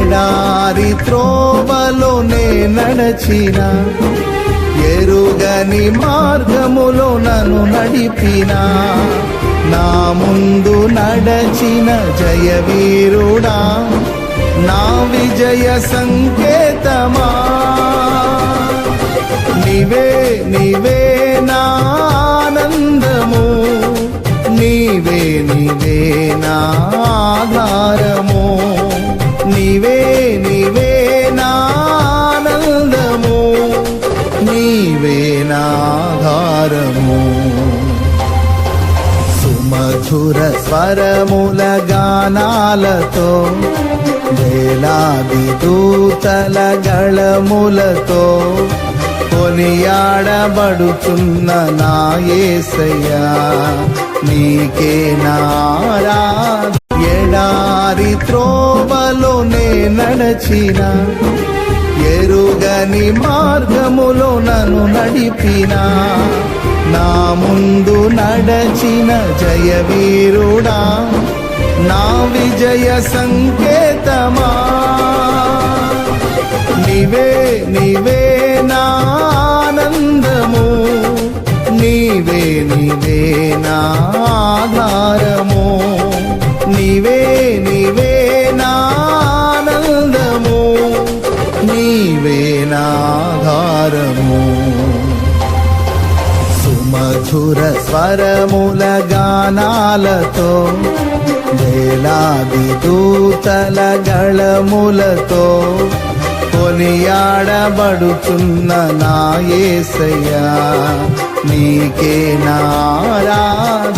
ఎడారి త్రోవలోనే నడచిన, ఎరుగని మార్గములో నన్ను నడిపిన, నా ముందు నడచిన జయవీరుడా, నా విజయ సంకేతమా. నీవే నీవే నా ఆనందము, నీవే నీవే నా ఆధారము, నీవే నీవే నా ఆనందము, నీవే నా ఆధారము. సుమధుర స్వరముల గానాలతో, వేలాది దూతల గళములతో కొనియాడబడుచున్న నా యేసయ్యా, నీకే నారాధన. ఎడారి త్రోవలోనే నడచిన, ఎరుగని మార్గములో నన్ను నడిపిన, నా ముందు నడచిన జయవీరుడా, నా విజయ సంకేతమా. నీవే నీవే నా ఆనందము, నీవే నీవే నా ఆధారము, నీవే నీవే నా ఆనందము, నీవే నా ఆధారము. సుమధుర స్వరముల గానాలతో, వేలాది దూతల గళములతో కొనియాడబడుచున్న నా యేసయ్యా, నీకే నారాధన.